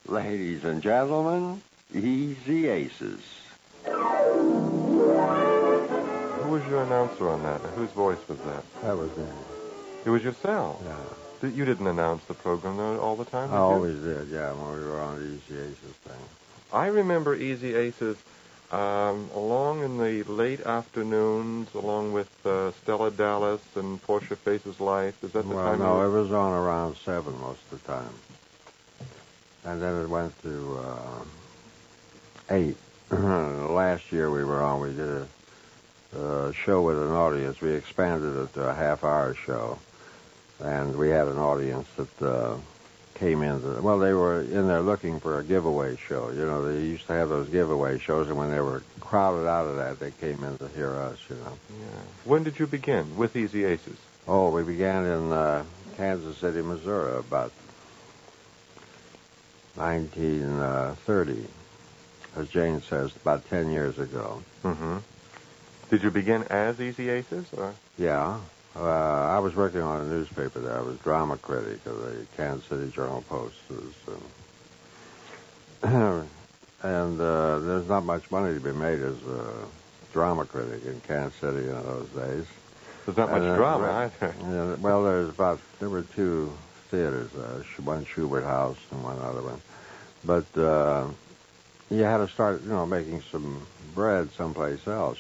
Ladies and gentlemen, Easy Aces. Who was your announcer on that? Whose voice was that? That was me. It was yourself? Yeah. You didn't announce the program, though, all the time, did I you? always did, yeah, when we were on the Easy Aces thing. I remember Easy Aces along in the late afternoons, along with Stella Dallas and Portia Faces Life. Is that the time? Well, no, it was on around 7 most of the time. And then it went to 8. Last year we did a show with an audience. We expanded it to a half-hour show. And we had an audience that came in. They were in there looking for a giveaway show. You know, they used to have those giveaway shows, and when they were crowded out of that, they came in to hear us, you know. Yeah. When did you begin with Easy Aces? Oh, we began in Kansas City, Missouri, about 1930. As Jane says, about 10 years ago. Mm-hmm. Did you begin as Easy Aces, or? Yeah. I was working on a newspaper there. I was drama critic of the Kansas City Journal-Post. And there's not much money to be made as a drama critic in Kansas City in those days. There's not much drama either. Well, there were 2 theaters, one Schubert House and one other one. But you had to start, making some bread someplace else,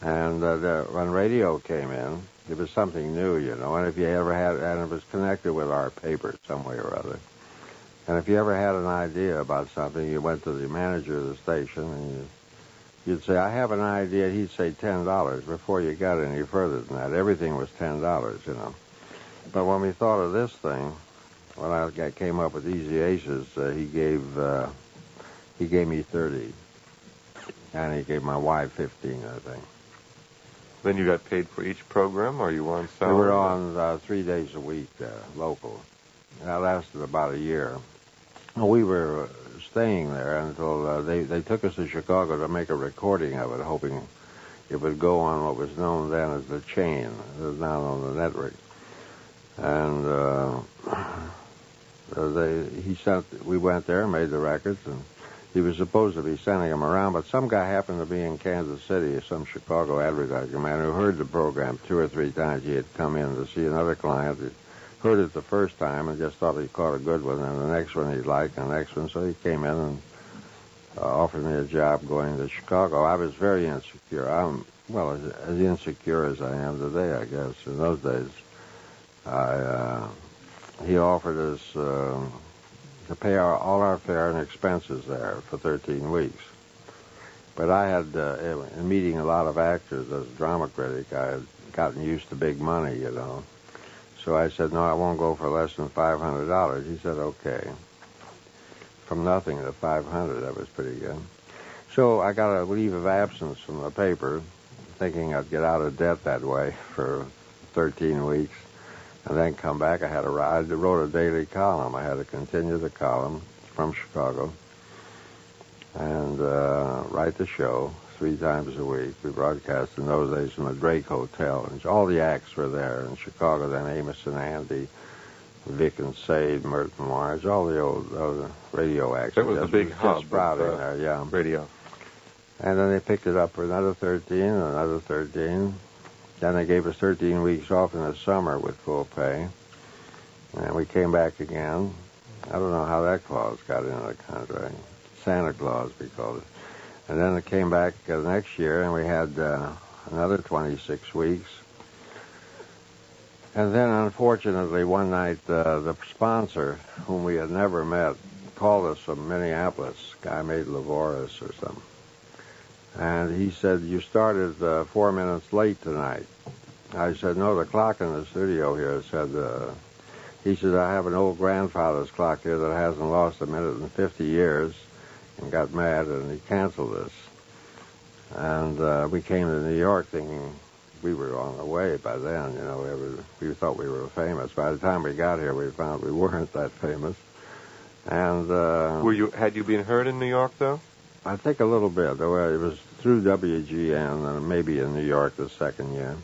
And when radio came in, it was something new, and if you ever had, and it was connected with our paper some way or other. And if you ever had an idea about something, you went to the manager of the station and you'd say, I have an idea. He'd say $10 before you got any further than that. Everything was $10, But when we thought of this thing, when I came up with Easy Aces, he gave me 30. And he gave my wife 15, I think. Then you got paid for each program, or you were on salary? We were on 3 days a week, local. That lasted about a year. We were staying there until they took us to Chicago to make a recording of it, hoping it would go on what was known then as the chain. It was now on the network. And we went there and made the records, and he was supposed to be sending them around, but some guy happened to be in Kansas City, some Chicago advertising man who heard the program 2 or 3 times. He had come in to see another client. He heard it the first time and just thought he caught a good one, and the next one he liked, and the next one. So he came in and offered me a job going to Chicago. I was very insecure. I'm, as insecure as I am today, I guess. In those days, he offered us to pay all our fare and expenses there for 13 weeks. But I had, in meeting a lot of actors as a drama critic, I had gotten used to big money, So I said, no, I won't go for less than $500. He said, okay. From nothing to 500, that was pretty good. So I got a leave of absence from the paper, thinking I'd get out of debt that way for 13 weeks. And then come back. I wrote a daily column. I had to continue the column from Chicago and write the show 3 times a week. We broadcast in those days from the Drake Hotel, and all the acts were there in Chicago. Then Amos and Andy, Vic and Sade, Merton Marge, all the old radio acts. That was the big hub sprouting there, yeah. Radio. And then they picked it up for another 13, another 13. Then they gave us 13 weeks off in the summer with full pay. And we came back again. I don't know how that clause got into the contract. Santa Claus, we called it. And then it came back next year, and we had another 26 weeks. And then, unfortunately, one night, the sponsor, whom we had never met, called us from Minneapolis. A guy made Lavoris or something. And he said, you started 4 minutes late tonight. I said, no, the clock in the studio here said, he said, I have an old grandfather's clock here that hasn't lost a minute in 50 years, and got mad, and he canceled us. And we came to New York thinking we were on the way by then, we thought we were famous. By the time we got here, we found we weren't that famous. And had you been heard in New York, though? I think a little bit. It was through WGN and maybe in New York the second year.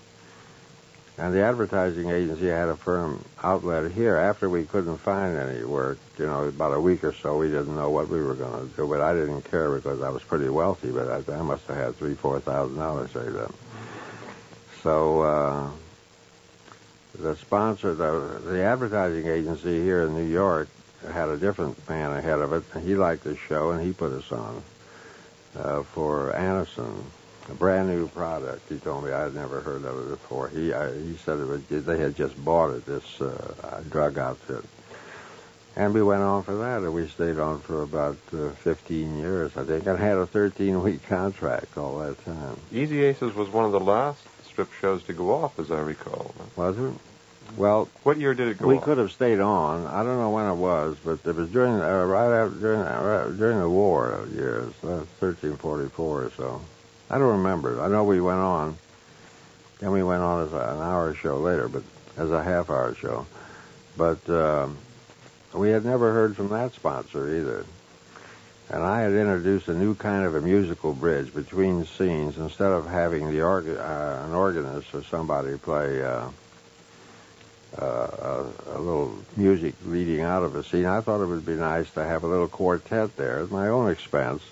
And the advertising agency had a firm outlet here. After we couldn't find any work, about a week or so, we didn't know what we were going to do. But I didn't care because I was pretty wealthy. But I must have had $3,000-4,000 saved up. So the sponsor, the advertising agency here in New York, had a different man ahead of it. He liked the show, and he put us on for Anderson. A brand new product. He told me I had never heard of it before. He said they had just bought it, this drug outfit. And we went on for that, and we stayed on for about 15 years, I think, and had a 13-week contract all that time. Easy Aces was one of the last strip shows to go off, as I recall. Was it? Well, what year did it go off? We could have stayed on. I don't know when it was, but it was during during the war years, 1344 or so. I don't remember. I know we went on. Then we went on as an hour show later, but as a half-hour show. But we had never heard from that sponsor either. And I had introduced a new kind of a musical bridge between scenes. Instead of having an organist or somebody play a little music leading out of a scene, I thought it would be nice to have a little quartet there at my own expense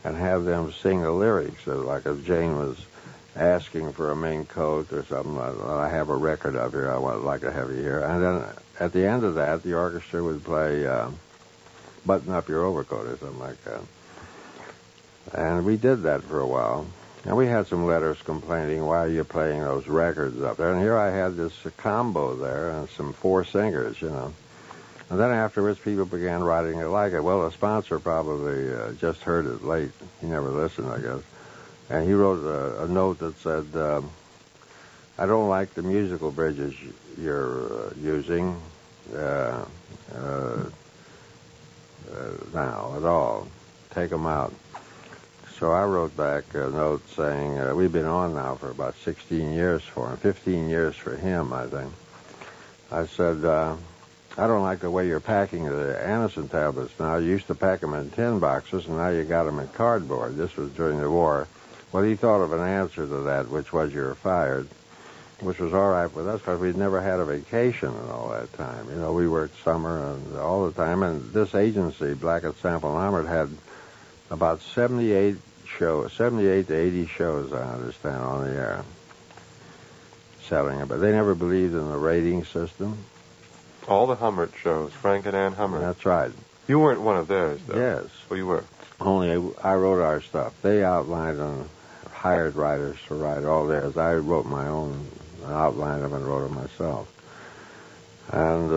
and have them sing the lyrics. Like if Jane was asking for a mink coat or something, I have a record of here, I would like to have you here. And then at the end of that, the orchestra would play Button Up Your Overcoat or something like that. And we did that for a while. And we had some letters complaining, why are you playing those records up there? And here I had this combo there and some four singers, And then afterwards, people began writing it like it. Well, the sponsor probably just heard it late. He never listened, I guess. And he wrote a note that said, I don't like the musical bridges you're using now at all. Take them out. So I wrote back a note saying, we've been on now for about 16 years for him, 15 years for him, I think. I said, I don't like the way you're packing the Anderson tablets now. You used to pack them in tin boxes, and now you got them in cardboard. This was during the war. Well, he thought of an answer to that, which was you're fired, which was all right with us because we'd never had a vacation in all that time. We worked summer and all the time, and this agency, Blackett, Sample, and Hummert, had about 78 to 80 shows, I understand, on the air, selling it. But they never believed in the rating system. All the Hummert shows, Frank and Ann Hummert. That's right. You weren't one of theirs, though. Yes. Well, you were. Only I wrote our stuff. They outlined and hired writers to write all theirs. I wrote my own outline of it and wrote it myself. And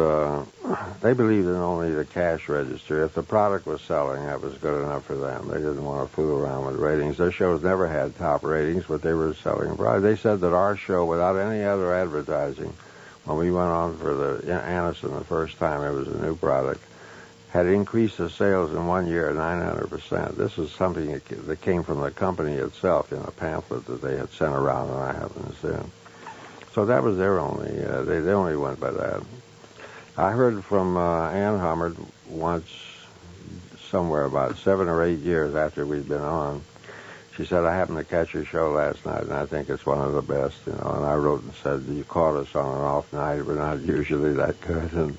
they believed in only the cash register. If the product was selling, that was good enough for them. They didn't want to fool around with ratings. Their shows never had top ratings, but they were selling product. They said that our show, without any other advertising, when we went on for the Anderson the first time, it was a new product, had increased the sales in 1 year 900%. This is something that came from the company itself in a pamphlet that they had sent around, and I happened to see it. So that was their only, they only went by that. I heard from Ann Hummert once, somewhere about 7 or 8 years after we'd been on. She said, I happened to catch your show last night, and I think it's one of the best, And I wrote and said, you caught us on an off night. We're not usually that good. And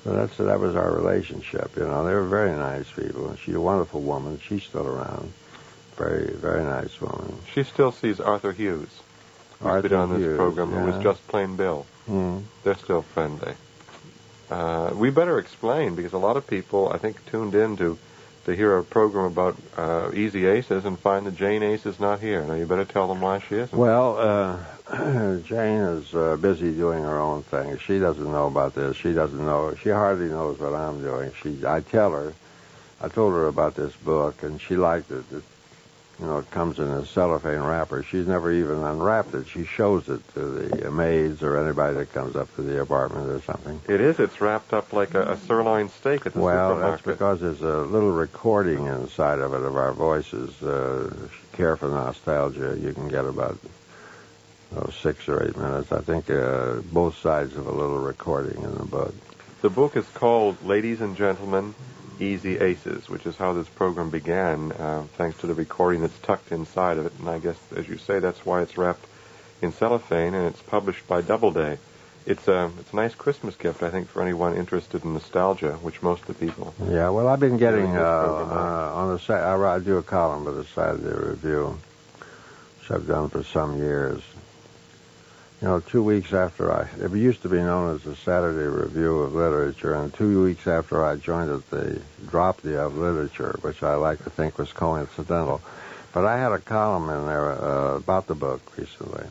so that was our relationship, They were very nice people. And she's a wonderful woman. She's still around. Very, very nice woman. She still sees Arthur Hughes, who's been on this program, who was just plain Bill. They're still friendly. We better explain, because a lot of people, I think, tuned in to hear a program about Easy Aces and find that Jane Ace is not here. Now, you better tell them why she isn't. Well, Jane is busy doing her own thing. She doesn't know about this. She doesn't know. She hardly knows what I'm doing. I told her about this book, and she liked it. It comes in a cellophane wrapper. She's never even unwrapped it. She shows it to the maids or anybody that comes up to the apartment or something. It is. It's wrapped up like a sirloin steak at the supermarket. Well, that's because there's a little recording inside of it of our voices. If you care for nostalgia, you can get about 6 or 8 minutes. I think both sides of a little recording in the book. The book is called Ladies and Gentlemen, Easy Aces, which is how this program began, thanks to the recording that's tucked inside of it. And I guess, as you say, that's why it's wrapped in cellophane, and it's published by Doubleday. It's a nice Christmas gift, I think, for anyone interested in nostalgia, which most of the people. Yeah, well, I've been getting on the site. I do a column for the Saturday Review, which I've done for some years. 2 weeks after it used to be known as the Saturday Review of Literature, and 2 weeks after I joined it, they dropped the of literature, which I like to think was coincidental. But I had a column in there about the book recently,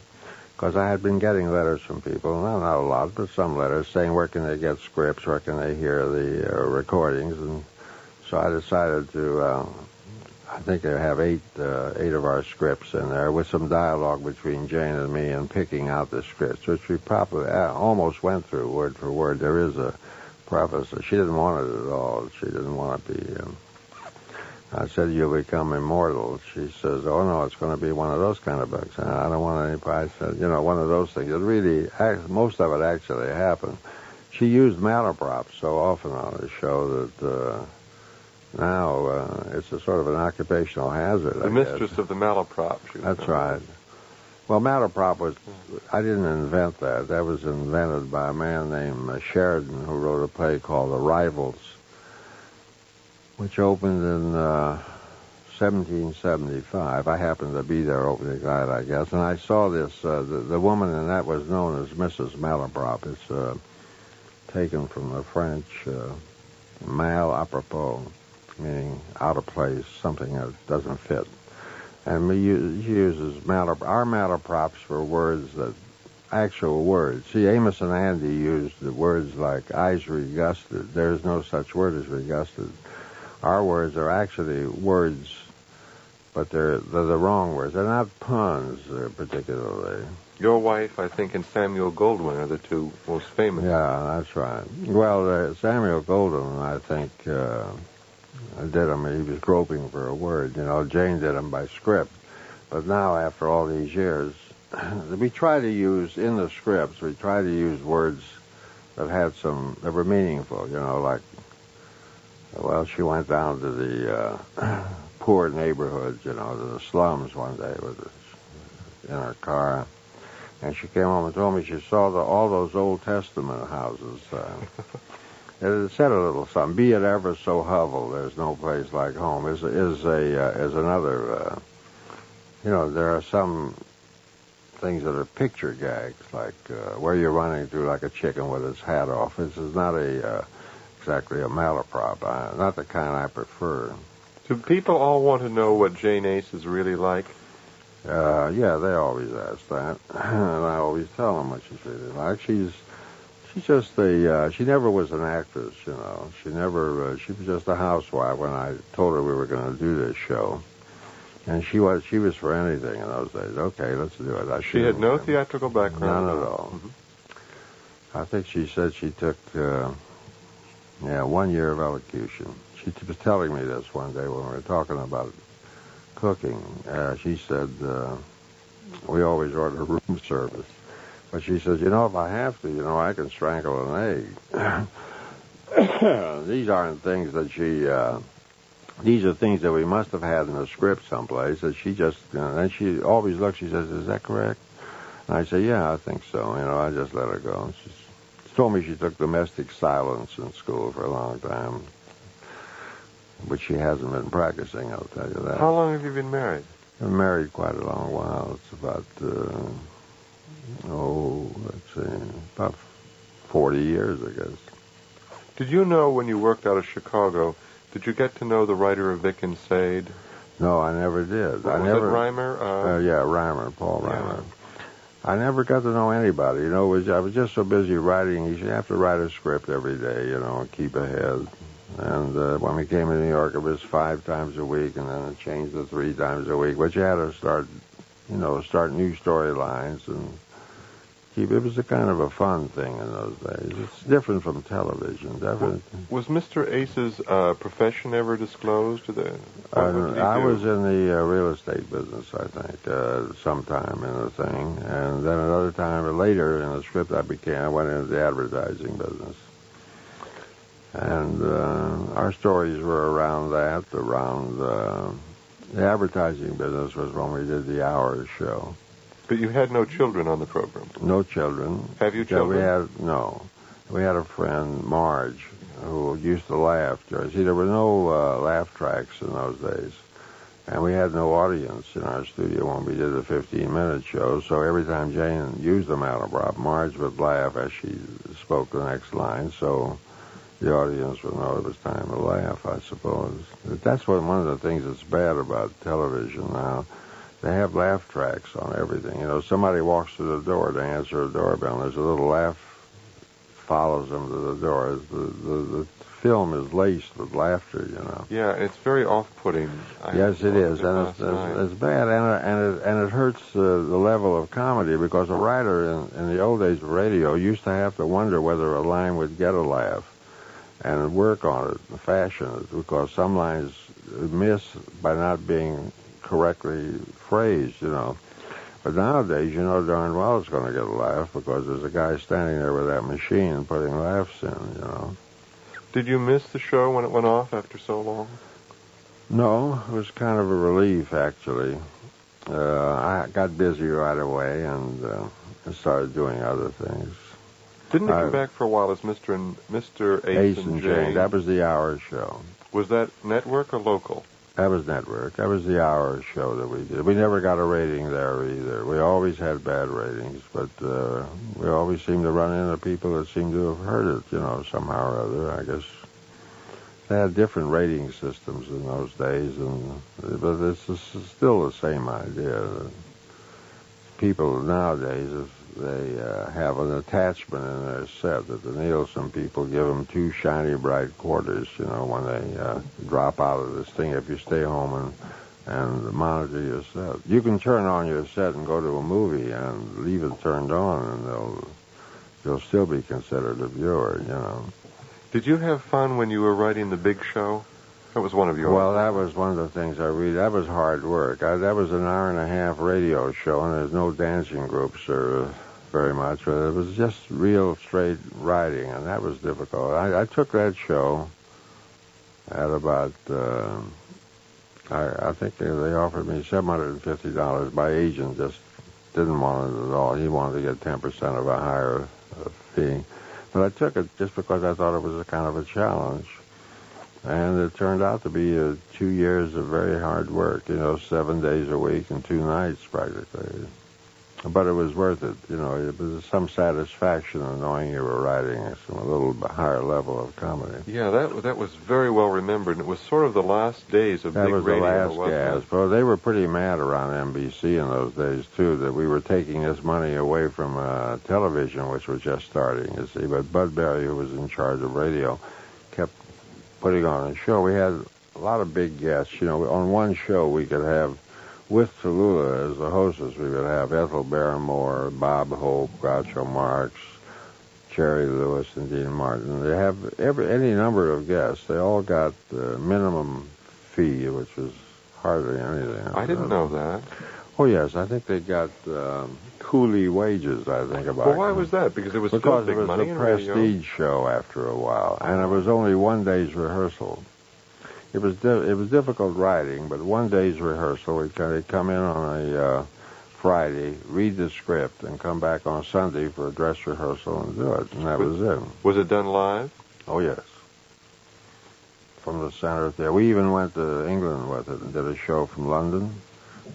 because I had been getting letters from people, not a lot, but some letters, saying where can they get scripts, where can they hear the recordings, and so I decided to, I think I have eight of our scripts in there, with some dialogue between Jane and me and picking out the scripts, which we probably almost went through word for word. There is a preface. She didn't want it at all. She didn't want to be... I said, you'll become immortal. She says, oh, no, it's going to be one of those kind of books. And I don't want any prize. I said, one of those things. It really, most of it actually happened. She used malaprops so often on the show that now it's a sort of an occupational hazard. The mistress of the malaprop. That's right. Well, malaprop I didn't invent that. That was invented by a man named Sheridan, who wrote a play called The Rivals, which opened in 1775. I happened to be there opening night, I guess, and I saw this. The woman in that was known as Mrs. Malaprop. It's taken from the French mal apropos, meaning out of place, something that doesn't fit. And she uses our malaprops for words actual words. See, Amos and Andy used the words like eyes regusted. There's no such word as regusted. Our words are actually words, but they're the wrong words. They're not puns, particularly. Your wife, I think, and Samuel Goldwyn are the two most famous. Yeah, that's right. Well, Samuel Goldwyn, I think, did him. He was groping for a word. Jane did him by script. But now, after all these years, we try to use, in the scripts, we try to use words that that were meaningful, like, well, she went down to the poor neighborhoods, to the slums one day in her car, and she came home and told me she saw all those Old Testament houses. It said a little something. Be it ever so hovel, there's no place like home. Is another. There are some things that are picture gags, like where you're running through like a chicken with its hat off. This is not exactly a malaprop. Not the kind I prefer. Do people all want to know what Jane Ace is really like? Yeah, they always ask that, and I always tell them what she's really like. She's just she never was an actress, She was just a housewife when I told her we were going to do this show. And she was for anything in those days. Okay, let's do it. She had no theatrical background? None at all. Mm-hmm. I think she said she took, 1 year of elocution. She was telling me this one day when we were talking about cooking. She said, we always order room service. But she says, if I have to, I can strangle an egg. These aren't things that these are things that we must have had in a script someplace that she just, and she always looks, she says, is that correct? And I say, yeah, I think so. I just let her go. She told me she took domestic silence in school for a long time, which she hasn't been practicing, I'll tell you that. How long have you been married? I've been married quite a long while. It's about, about 40 years, I guess. Did you know when you worked out of Chicago, did you get to know the writer of Vic and Sade? No, I never did. Was it Reimer? Yeah, Reimer, Paul Reimer. Yeah. I never got to know anybody. I was just so busy writing. You have to write a script every day, and keep ahead. And when we came to New York, it was 5 times a week, and then it changed to 3 times a week. But you had to start new storylines and keep. It was a kind of a fun thing in those days. It's different from television. Definitely. Was Mr. Ace's profession ever disclosed to the? I was in the real estate business, I think, sometime in the thing, and then another time later in the script I went into the advertising business. And our stories were around that. The advertising business was when we did the Hours show. But you had no children on the program? No children. Have you children? No. We had a friend, Marge, who used to laugh. See, there were no laugh tracks in those days. And we had no audience in our studio when we did the 15-minute show, so every time Jane used the malaprop, Marge would laugh as she spoke the next line, so the audience would know it was time to laugh, I suppose. That's one of the things that's bad about television now. They have laugh tracks on everything. You know, somebody walks through the door to answer a doorbell, and there's a little laugh follows them to the door. The film is laced with laughter, you know. Yeah, it's very off-putting. Yes, it is, and it's bad, and it hurts the level of comedy, because a writer in the old days of radio used to have to wonder whether a line would get a laugh and work on it, fashion it, because some lines miss by not being correctly phrased, you know. But nowadays, you know darn well it's going to get a laugh, because there's a guy standing there with that machine putting laughs in, you know. Did you miss the show when it went off after so long? No, it was kind of a relief, actually. I got busy right away and started doing other things. Didn't it come back for a while as Mr. Ace and Jane? That was the hour show. Was that network or local? That was network. That was the hour show that we did. We never got a rating there either. We always had bad ratings, but we always seemed to run into people that seemed to have heard it, you know, somehow or other. I guess they had different rating systems in those days, but it's still the same idea. People nowadays, if they have an attachment in their set that the Nielsen people give them 2 shiny bright quarters, you know, when they drop out of this thing. If you stay home and monitor your set, you can turn on your set and go to a movie and leave it turned on, and you'll still be considered a viewer, you know. Did you have fun when you were writing The Big Show? That was one of your... Well, that was one of the things I read. That was hard work. That was an hour-and-a-half radio show, and there's no dancing groups or very much. It was just real straight writing, and that was difficult. I took that show at about... I think they offered me $750. My agent just didn't want it at all. He wanted to get 10% of a higher fee. But I took it just because I thought it was a kind of a challenge. And it turned out to be 2 years of very hard work, you know, 7 days a week and 2 nights practically. But it was worth it, you know. It was some satisfaction in knowing you were writing a little higher level of comedy. Yeah, that was very well remembered. It was sort of the last days of big radio. That was the last gasp. Well, they were pretty mad around NBC in those days, too, that we were taking this money away from television, which was just starting, you see. But Bud Berry, who was in charge of radio, kept putting on a show. We had a lot of big guests. You know, on one show we could have, with Tallulah as the hostess, we would have Ethel Barrymore, Bob Hope, Groucho Marx, Jerry Lewis, and Dean Martin. They have any number of guests. They all got the minimum fee, which was hardly anything. I didn't know that. Oh, yes. I think they got coolie wages, I think, about. Well, why was that? Because it was still big money in radio. Because it was a prestige show after a while, and it was only 1 day's rehearsal. It was difficult writing, but 1 day's rehearsal. They'd come in on a Friday, read the script, and come back on Sunday for a dress rehearsal and do it, and that was it. Was it done live? Oh, yes. From the center there. We even went to England with it and did a show from London.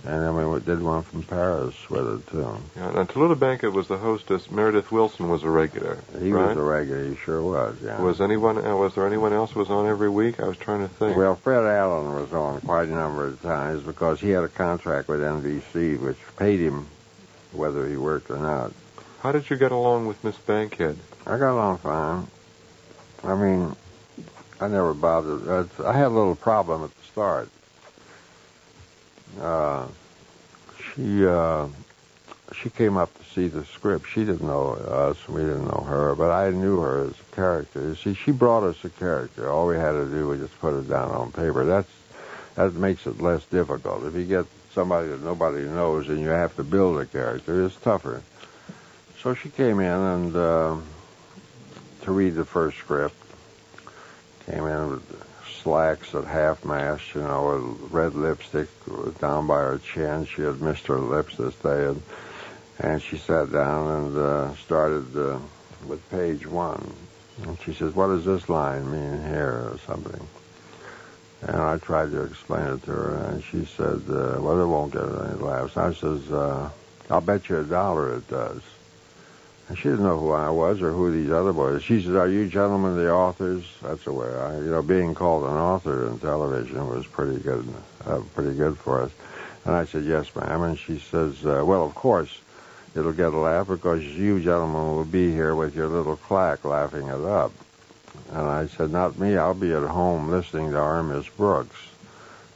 And then we did one from Paris with it, too. Yeah, now, Tallulah Bankhead was the hostess. Meredith Wilson was a regular. He was a regular. He sure was, yeah. Was there anyone else who was on every week? I was trying to think. Well, Fred Allen was on quite a number of times because he had a contract with NBC, which paid him whether he worked or not. How did you get along with Miss Bankhead? I got along fine. I mean, I never bothered. I had a little problem at the start. She came up to see the script. She didn't know us, we didn't know her, but I knew her as a character. You see, she brought us a character. All we had to do was just put it down on paper. That makes it less difficult. If you get somebody that nobody knows and you have to build a character, it's tougher. So she came in and to read the first script. Came in with slacks at half-mast, you know, with red lipstick down by her chin. She had missed her lips this day. And she sat down and started with page 1. And she says, what does this line mean here or something? And I tried to explain it to her, and she said, well, it won't get any laughs. I says, I'll bet you $1 it does. And she didn't know who I was or who these other boys. She says, are you gentlemen the authors? That's the way being called an author in television was pretty good for us. And I said, yes, ma'am. And she says, well, of course, it'll get a laugh because you gentlemen will be here with your little clack laughing it up. And I said, not me. I'll be at home listening to R. Miss Brooks.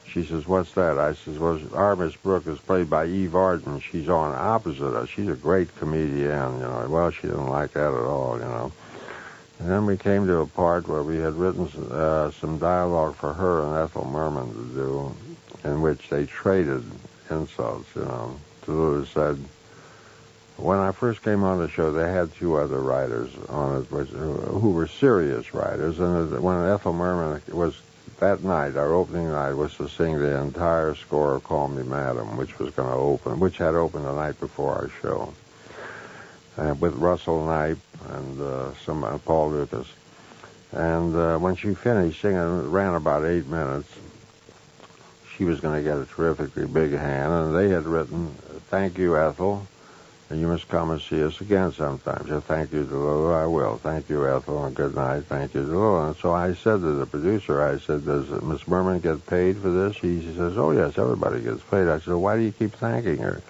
She says, what's that? I says, well, R. Miss Brooks is played by Eve Arden. She's on opposite us. She's a great comedian, Well, she didn't like that at all, And then we came to a part where we had written some dialogue for her and Ethel Merman to do, in which they traded insults, Tallulah said, when I first came on the show, they had 2 other writers on it who were serious writers. And when Ethel Merman was, that night, our opening night, was to sing the entire score of Call Me Madam, which had opened the night before our show, with Russell Knipe and Paul Lucas. And when she finished singing, it ran about 8 minutes, she was going to get a terrifically big hand. And they had written, thank you, Ethel. And you must come and see us again sometime. So thank you, Tallulah, I will. Thank you, Ethel, and good night. Thank you, Tallulah. And so I said to the producer, I said, does Miss Merman get paid for this? She says, oh, yes, everybody gets paid. I said, why do you keep thanking her?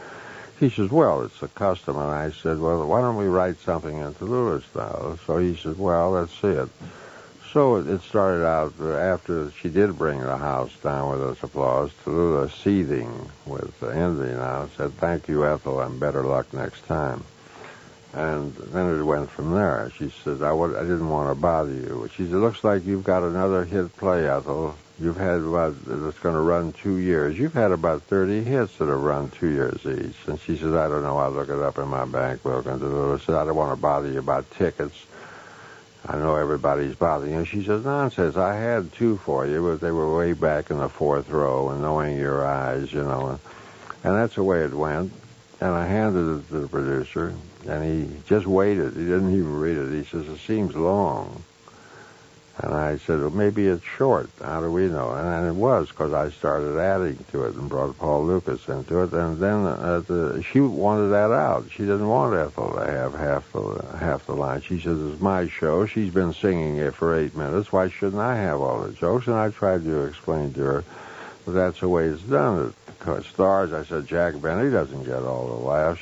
He says, well, it's a custom. And I said, well, why don't we write something in Tallulah style? So he said, well, let's see it. So it started out, after she did bring the house down with us applause, Tallulah, seething with envy now, said, thank you, Ethel, and better luck next time. And then it went from there. She said, I didn't want to bother you. She said, looks like you've got another hit play, Ethel. You've had it's going to run 2 years. You've had about 30 hits that have run 2 years each. And she says, I don't know. I'll look it up in my bank book. And Tallulah said, I don't want to bother you about tickets. I know everybody's bothering you. She says, nonsense, I had 2 for you, but they were way back in the 4th row and knowing your eyes, And that's the way it went. And I handed it to the producer, and he just waited. He didn't even read it. He says, it seems long. And I said, well, maybe it's short. How do we know? And it was, because I started adding to it and brought Paul Lucas into it. And then she wanted that out. She didn't want Ethel to have half the line. She says, it's my show. She's been singing it for 8 minutes. Why shouldn't I have all the jokes? And I tried to explain to her that that's the way it's done. Because stars, I said, Jack Benny doesn't get all the laughs.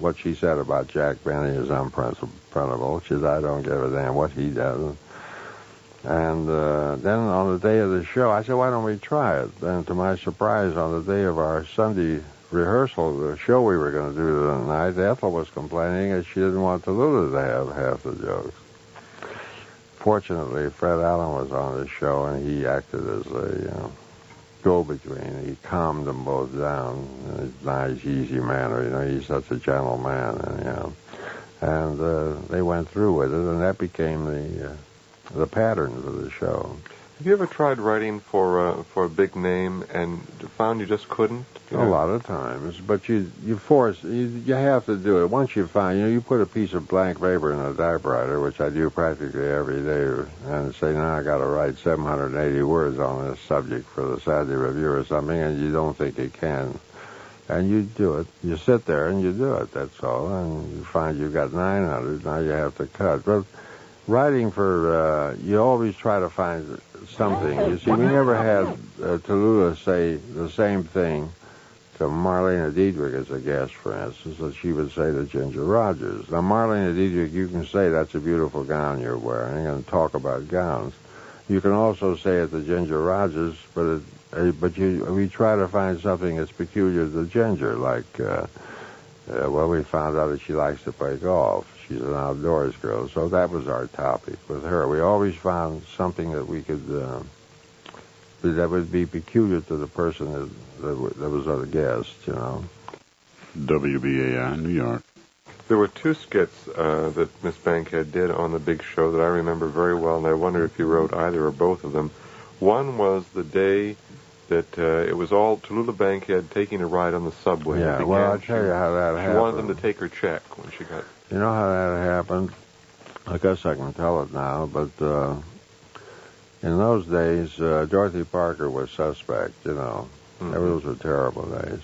What she said about Jack Benny is unprintable. She says, I don't give a damn what he does. And then on the day of the show, I said, why don't we try it? And to my surprise, on the day of our Sunday rehearsal, the show we were going to do that night, Ethel was complaining that she didn't want Tallulah to have half the jokes. Fortunately, Fred Allen was on the show, and he acted as a go-between. He calmed them both down in a nice, easy manner. He's such a gentle man. And they went through with it, and that became the pattern for the show. Have you ever tried writing for a big name and found you just couldn't? A lot of times, but you have to do it. Once you find, you put a piece of blank paper in a typewriter, which I do practically every day, and say, now I got to write 780 words on this subject for the Saturday Review or something, and you don't think you can. And you do it. You sit there and you do it, that's all. And you find you've got 900, now you have to cut. But writing for, you always try to find something. You see, we never had Tallulah say the same thing to Marlene Dietrich as a guest, for instance, that she would say to Ginger Rogers. Now, Marlene Dietrich, you can say that's a beautiful gown you're wearing and talk about gowns. You can also say it to Ginger Rogers, but we try to find something that's peculiar to Ginger, like, we found out that she likes to play golf. She's an outdoors girl, so that was our topic with her. We always found something that we could, that would be peculiar to the person that was our guest, WBAI, New York. There were 2 skits that Miss Bankhead did on the big show that I remember very well, and I wonder if you wrote either or both of them. One was the day that it was all Tallulah Bankhead taking a ride on the subway. Yeah, well, I'll tell you how that happened. She wanted them to take her check when she got... You know how that happened? I guess I can tell it now, but in those days, Dorothy Parker was suspect, you know. Mm-hmm. Those were terrible days.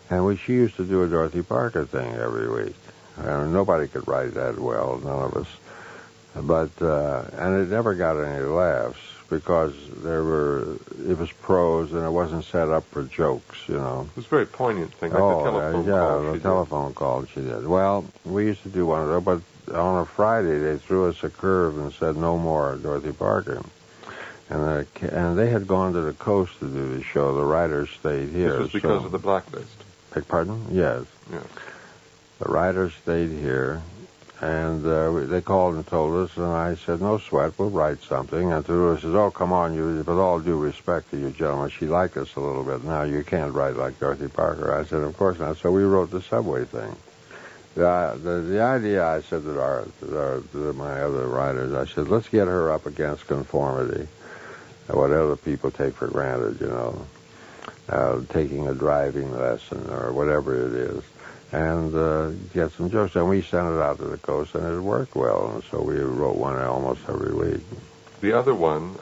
And she used to do a Dorothy Parker thing every week. Nobody could write that well, none of us. But, and it never got any laughs because it was prose and it wasn't set up for jokes, you know. It was a very poignant thing, like the telephone call. Yeah, the telephone call she did. Well, we used to do one of those, but on a Friday they threw us a curve and said no more Dorothy Parker. And they had gone to the coast to do the show. The writers stayed here. This was because of the blacklist. Beg pardon? Yes. Yes. The writers stayed here, and they called and told us, and I said, no sweat, we'll write something. And Tallulah says, oh, come on, with all due respect to you gentlemen, she liked us a little bit. Now, you can't write like Dorothy Parker. I said, of course not. So we wrote the subway thing. The idea, I said to my other writers, I said, let's get her up against conformity, what other people take for granted, you know, taking a driving lesson or whatever it is, and get some jokes. And we sent it out to the coast, and it worked well, and so we wrote one almost every week. The other one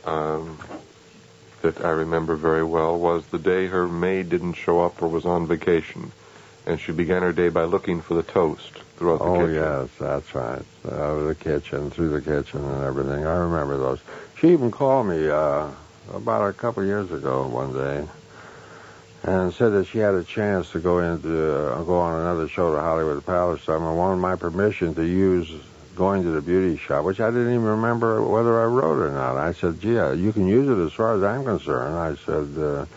that I remember very well was the day her maid didn't show up or was on vacation, and she began her day by looking for the toast throughout the kitchen. Oh, yes, that's right. Out of the kitchen, through the kitchen and everything. I remember those. She even called me about a couple years ago one day and said that she had a chance to go on another show to Hollywood Palace and wanted my permission to use going to the beauty shop, which I didn't even remember whether I wrote or not. I said, gee, you can use it as far as I'm concerned. I said,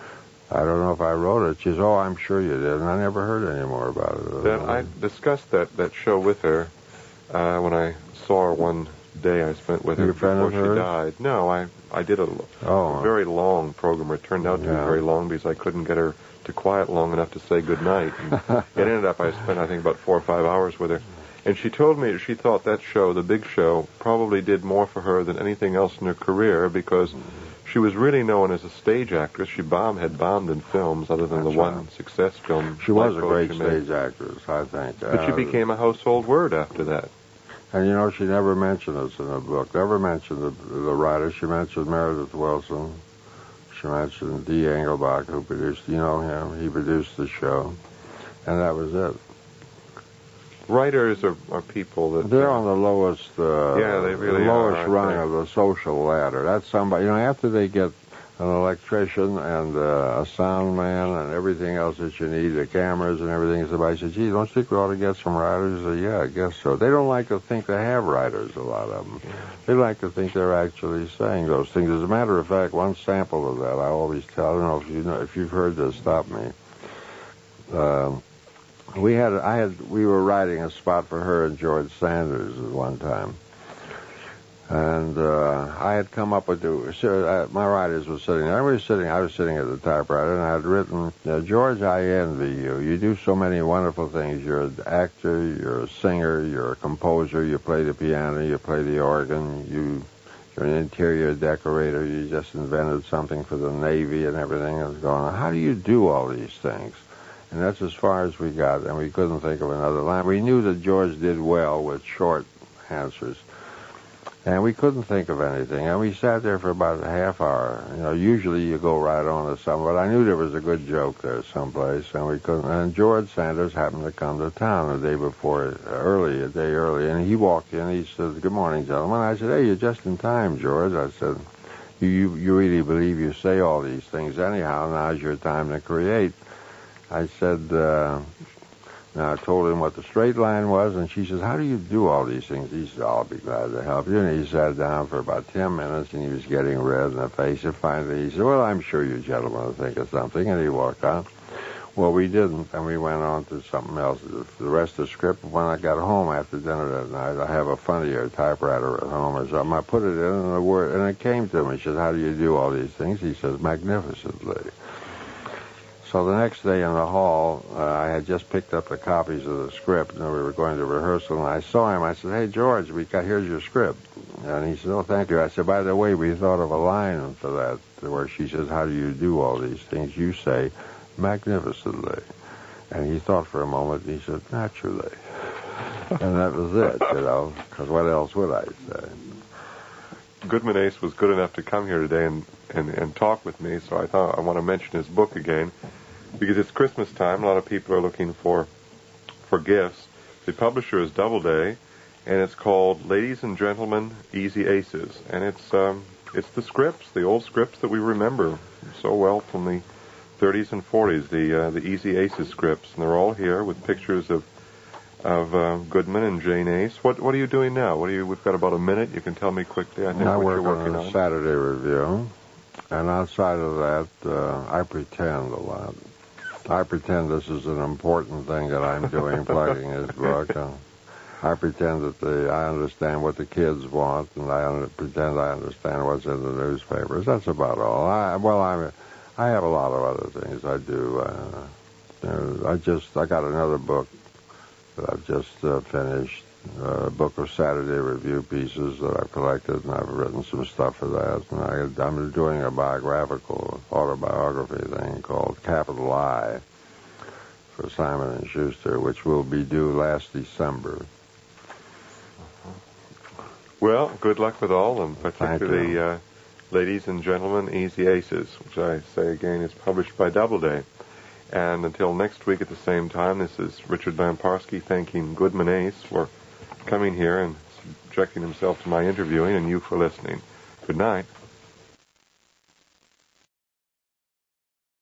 I don't know if I wrote it. She says, oh, I'm sure you did. And I never heard any more about it. Then I discussed that show with her when I saw her one day I spent with her before she died. No, I did a very long program. It turned out to be very long because I couldn't get her to quiet long enough to say goodnight. It ended up I spent, I think, about 4 or 5 hours with her. And she told me she thought that show, the big show, probably did more for her than anything else in her career because she was really known as a stage actress. She had bombed in films other than the one success film. She was a great stage actress, I think. But she became a household word after that. And, you know, she never mentioned us in the book. Never mentioned the writer. She mentioned Meredith Willson. She mentioned D. Engelbach, who produced, you know him. He produced the show. And that was it. Writers are people that... They're on the lowest... they really lowest rung of the social ladder. That's somebody... You know, after they get an electrician and a sound man and everything else that you need, the cameras and everything, somebody says, gee, don't you think we ought to get some writers? I say, yeah, I guess so. They don't like to think they have writers, a lot of them. Yeah. They like to think they're actually saying those things. As a matter of fact, one sample of that I always tell, I don't know if you've heard this, stop me. We were writing a spot for her and George Sanders at one time. And I had come up with my writers were sitting there. I was sitting at the typewriter, and I had written, George, I envy you. You do so many wonderful things. You're an actor, you're a singer, you're a composer, you play the piano, you play the organ, you're an interior decorator, you just invented something for the Navy and everything that's going on. How do you do all these things? And that's as far as we got, and we couldn't think of another line. We knew that George did well with short answers. And we couldn't think of anything. And we sat there for about a half hour. You know, usually you go right on to something, but I knew there was a good joke there someplace, and we couldn't. And George Sanders happened to come to town the day before, a day early, and he walked in. He said, "Good morning, gentlemen." I said, "Hey, you're just in time, George." I said, "You really believe you say all these things anyhow? Now's your time to create." I said, now I told him what the straight line was, and she says, "How do you do all these things?" He said, "I'll be glad to help you." And he sat down for about 10 minutes, and he was getting red in the face. And finally he said, "Well, I'm sure you gentlemen will think of something." And he walked out. Well, we didn't, and we went on to something else. The rest of the script, when I got home after dinner that night, I have a funnier typewriter at home or something. I put it in, and it came to me. She said, "How do you do all these things?" He says, "Magnificently." So the next day in the hall, I had just picked up the copies of the script, and we were going to rehearsal, and I saw him. I said, "Hey, George, here's your script." And he said, "Oh, thank you." I said, "By the way, we thought of a line for that, where she says, 'How do you do all these things?' You say, 'magnificently.'" And he thought for a moment, and he said, "Naturally." And that was it, because what else would I say? Goodman Ace was good enough to come here today and talk with me, so I thought I want to mention his book again, because it's Christmas time. A lot of people are looking for gifts. The publisher is Doubleday, and it's called Ladies and Gentlemen, Easy Aces. And it's the scripts, the old scripts that we remember so well from the 30s and 40s, the Easy Aces scripts. And they're all here with pictures of Goodman and Jane Ace. What are you doing now? We've got about a minute. You can tell me quickly, I think, what you're working on. I work on a Saturday review, and outside of that, I pretend a lot. I pretend this is an important thing that I'm doing, plugging his book. I pretend that I understand what the kids want, and I pretend I understand what's in the newspapers. That's about all. I have a lot of other things I do. I got another book that I've just finished, a book of Saturday review pieces that I've collected, and I've written some stuff for that. And I'm doing a autobiography thing called Capital I for Simon & Schuster, which will be due last December. Well, good luck with all of them, particularly Ladies and Gentlemen, Easy Aces, which I say again is published by Doubleday. And until next week at the same time, this is Richard Lamparski thanking Goodman Ace for coming here and subjecting himself to my interviewing, and you for listening. Good night.